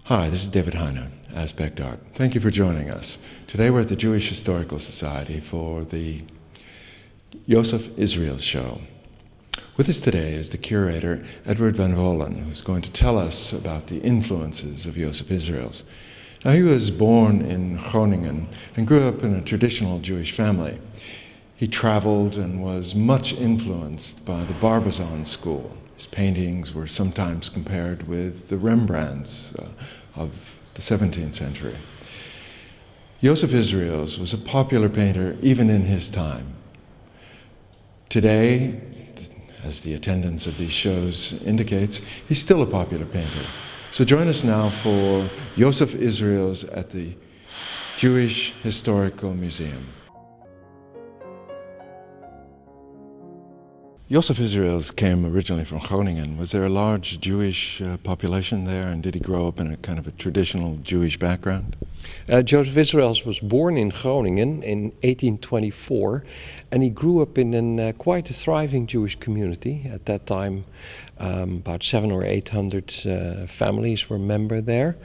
Hi, this is David Heine, Aspect Art. Thank you for joining us. Today we're at the Jewish Historical Society for the Jozef Israëls show. With us today is the curator, Edward van Voolen, who's going to tell us about the influences of Jozef Israëls. Now, he was born in Groningen and grew up in a traditional Jewish family. He traveled and was much influenced by the Barbizon school. His paintings were sometimes compared with the Rembrandts of the 17th century. Jozef Israëls was a popular painter even in his time. Today, as the attendance of these shows indicates, he's still a popular painter. So join us now for Jozef Israëls at the Jewish Historical Museum. Jozef Israëls came originally from Groningen. Was there a large Jewish population there, and did he grow up in a kind of a traditional Jewish background? Jozef Israëls was born in Groningen in 1824, and he grew up in quite a thriving Jewish community. At that time, about 700 or 800 families were member there.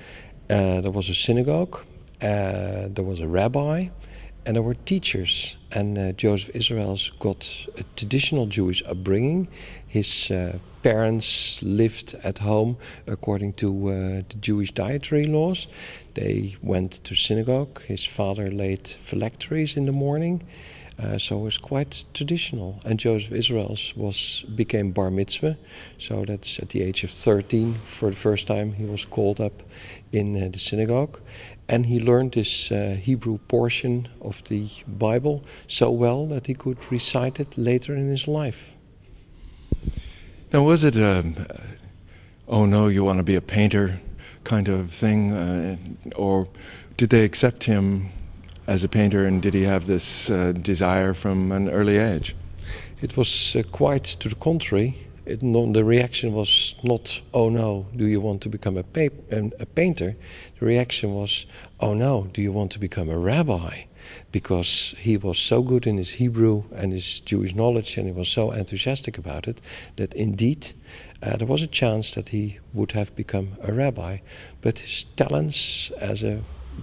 There was a synagogue, there was a rabbi, and there were teachers. And Jozef Israëls got a traditional Jewish upbringing. His parents lived at home according to the Jewish dietary laws. They went to synagogue. His father laid phylacteries in the morning. So it was quite traditional. And Jozef Israëls became bar mitzvah. So that's at the age of 13. For the first time he was called up in the synagogue. And he learned this Hebrew portion of the Bible so well that he could recite it later in his life. Now, was it oh no, you want to be a painter kind of thing? Or did they accept him as a painter, and did he have this desire from an early age? It was quite to the contrary. The reaction was not, oh no, do you want to become a painter? The reaction was, oh no, do you want to become a rabbi? Because he was so good in his Hebrew and his Jewish knowledge, and he was so enthusiastic about it, that indeed there was a chance that he would have become a rabbi. But his talents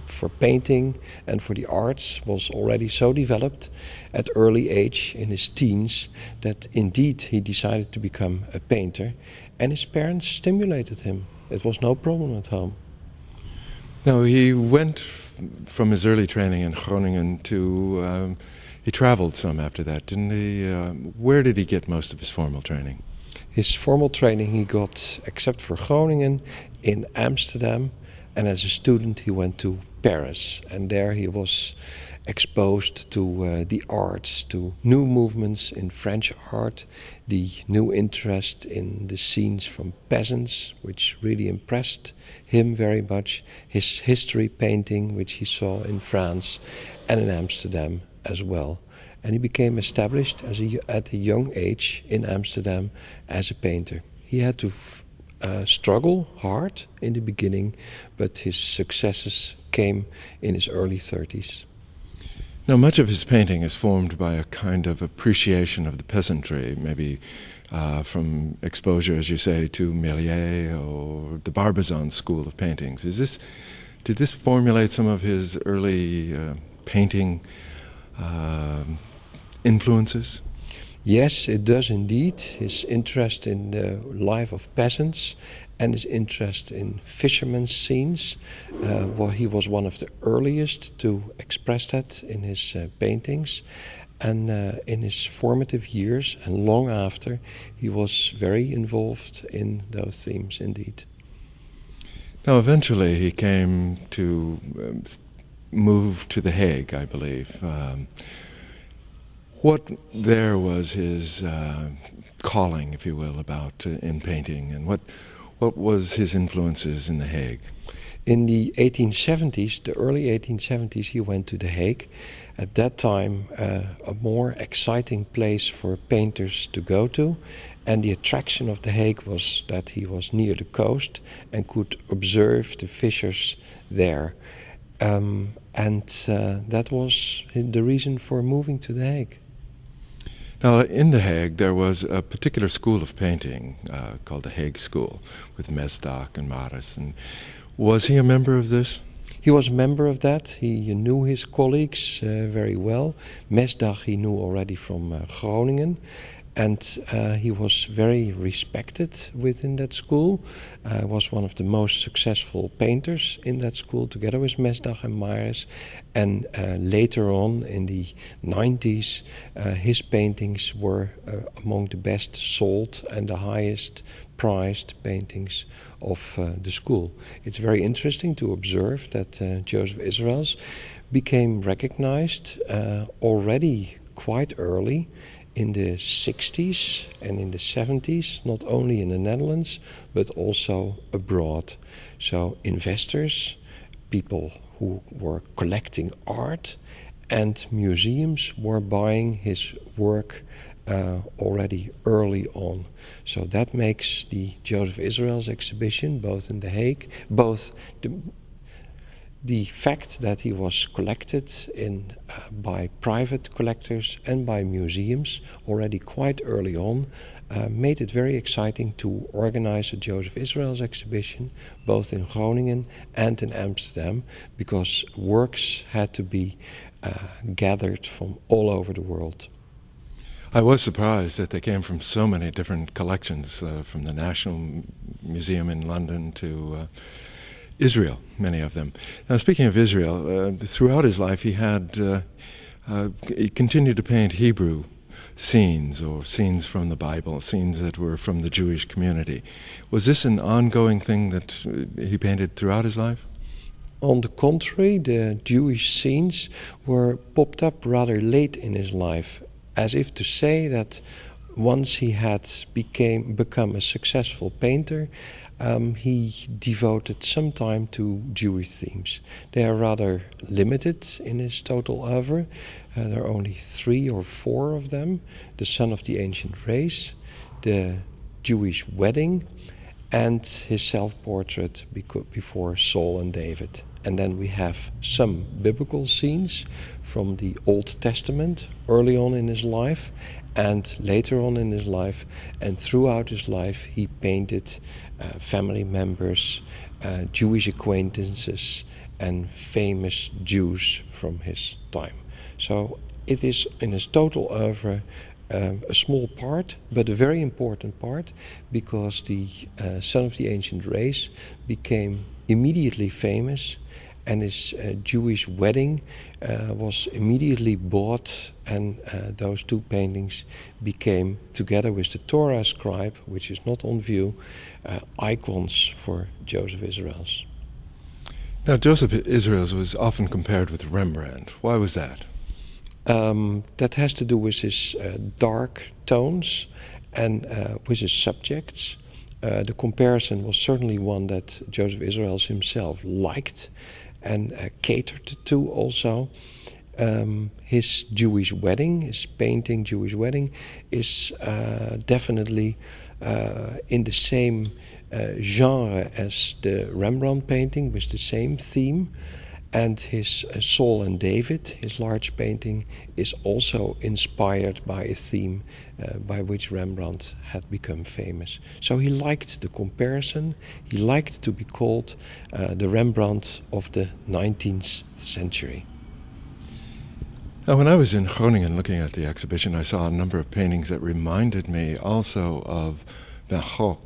for painting and for the arts was already so developed at early age, in his teens, that indeed he decided to become a painter, and his parents stimulated him. It was no problem at home. Now, he went from his early training in Groningen to, he traveled some after that, didn't he? Where did he get most of his formal training? His formal training he got, except for Groningen, in Amsterdam. And as a student he went to Paris, and there he was exposed to the arts, to new movements in French art, the new interest in the scenes from peasants, which really impressed him very much, his history painting, which he saw in France and in Amsterdam as well. And he became established at a young age in Amsterdam as a painter. He had to struggle hard in the beginning, but his successes came in his early 30s. Now, much of his painting is formed by a kind of appreciation of the peasantry, maybe from exposure, as you say, to Méliès or the Barbizon school of paintings. Did this formulate some of his early painting influences? Yes, it does indeed. His interest in the life of peasants and his interest in fishermen's scenes. He was one of the earliest to express that in his paintings. And in his formative years and long after, he was very involved in those themes indeed. Now, eventually he came to move to The Hague, I believe. What there was his calling, if you will, in painting, and what was his influences in The Hague? In the 1870s, the early 1870s, he went to The Hague. At that time, a more exciting place for painters to go to, and the attraction of The Hague was that he was near the coast and could observe the fishers there. And that was the reason for moving to The Hague. Now, in The Hague, there was a particular school of painting called the Hague School, with Mesdag and Maris. And Was he a member of this? He was a member of that. He knew his colleagues very well. Mesdag he knew already from Groningen. And he was very respected within that school. Was one of the most successful painters in that school, together with Mesdag and Maris. And later on, in the 90s, his paintings were among the best sold and the highest prized paintings of the school. It's very interesting to observe that Jozef Israëls became recognized already quite early, in the 60s and in the 70s, not only in the Netherlands, but also abroad. So investors, people who were collecting art, and museums were buying his work already early on. So that makes the Jozef Israëls exhibition, both in The Hague, both the fact that he was collected by private collectors and by museums already quite early on made it very exciting to organize a Jozef Israëls exhibition, both in Groningen and in Amsterdam, because works had to be gathered from all over the world. I was surprised that they came from so many different collections, from the National Museum in London to Israel, many of them. Now, speaking of Israel, throughout his life he continued to paint Hebrew scenes, or scenes from the Bible, scenes that were from the Jewish community. Was this an ongoing thing that he painted throughout his life? On the contrary, the Jewish scenes were popped up rather late in his life, as if to say that once he had become a successful painter, he devoted some time to Jewish themes. They are rather limited in his total oeuvre. There are only 3 or 4 of them: The Son of the Ancient Race, The Jewish Wedding, and his self-portrait before Saul and David. And then we have some biblical scenes from the Old Testament early on in his life and later on in his life. And throughout his life he painted family members, Jewish acquaintances, and famous Jews from his time. So it is in his total oeuvre a small part, but a very important part, because the Son of the Ancient Race became immediately famous, and his Jewish Wedding was immediately bought, and those 2 paintings became, together with the Torah scribe, which is not on view, icons for Jozef Israëls. Now, Jozef Israëls was often compared with Rembrandt. Why was that? That has to do with his dark tones and with his subjects. The comparison was certainly one that Jozef Israëls himself liked and catered to also. His Jewish Wedding, his painting Jewish Wedding, is definitely in the same genre as the Rembrandt painting, with the same theme. And his Saul and David, his large painting, is also inspired by a theme by which Rembrandt had become famous. So he liked the comparison. He liked to be called the Rembrandt of the 19th century. Now, when I was in Groningen looking at the exhibition, I saw a number of paintings that reminded me also of Van Gogh,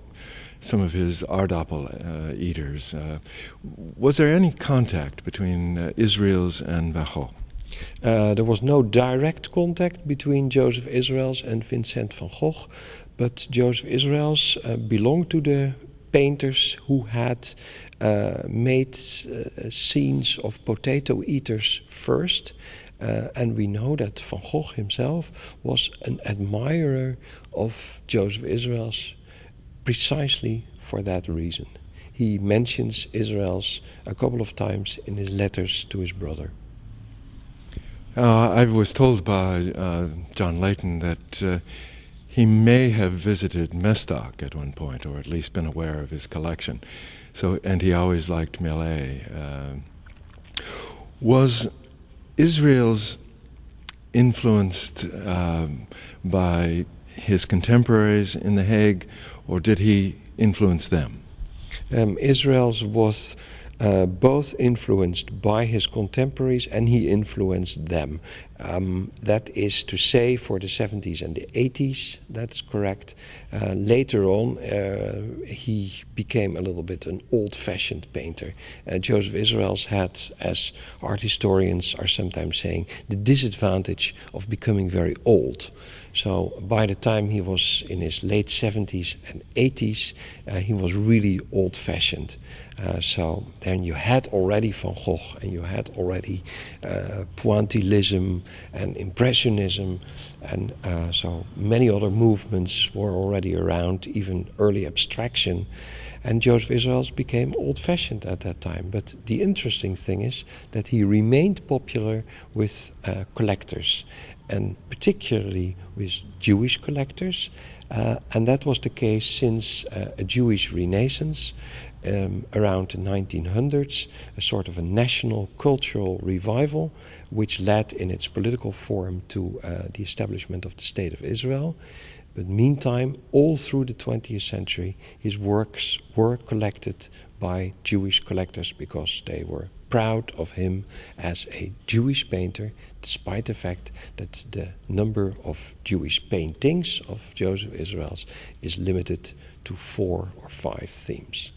some of his aardappel eaters. Was there any contact between Israëls and Van Gogh? There was no direct contact between Jozef Israëls and Vincent van Gogh, but Jozef Israëls belonged to the painters who had made scenes of potato eaters first. And we know that Van Gogh himself was an admirer of Jozef Israëls precisely for that reason. He mentions Israëls a couple of times in his letters to his brother. I was told by John Layton that he may have visited Mesdag at one point, or at least been aware of his collection. And he always liked Millet. Was Israëls influenced by his contemporaries in The Hague, or did he influence them? Israëls was both influenced by his contemporaries and he influenced them. That is to say, for the 70s and the 80s, that's correct. Later on, he became a little bit an old-fashioned painter. Jozef Israëls had, as art historians are sometimes saying, the disadvantage of becoming very old. So by the time he was in his late 70s and 80s, he was really old-fashioned. So then you had already Van Gogh and you had already pointillism and impressionism, and so many other movements were already around, even early abstraction. And Jozef Israëls became old-fashioned at that time. But the interesting thing is that he remained popular with collectors, and particularly with Jewish collectors. And that was the case since a Jewish Renaissance around the 1900s, a sort of a national cultural revival, which led in its political form to the establishment of the State of Israel. But meantime, all through the 20th century, his works were collected by Jewish collectors because they were proud of him as a Jewish painter, despite the fact that the number of Jewish paintings of Jozef Israëls is limited to 4 or 5 themes.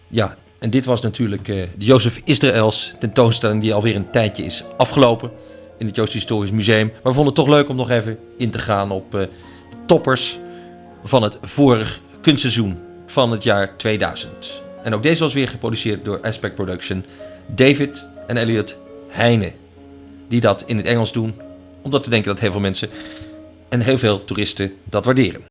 Ja, en dit was natuurlijk de Jozef Israëls tentoonstelling die alweer een tijdje is afgelopen in het Joods Historisch Museum. Maar we vonden het toch leuk om nog even in te gaan op de toppers van het vorig kunstseizoen van het jaar 2000. En ook deze was weer geproduceerd door Aspect Production, David en Elliot Heine. Die dat in het Engels doen, omdat we denken dat heel veel mensen en heel veel toeristen dat waarderen.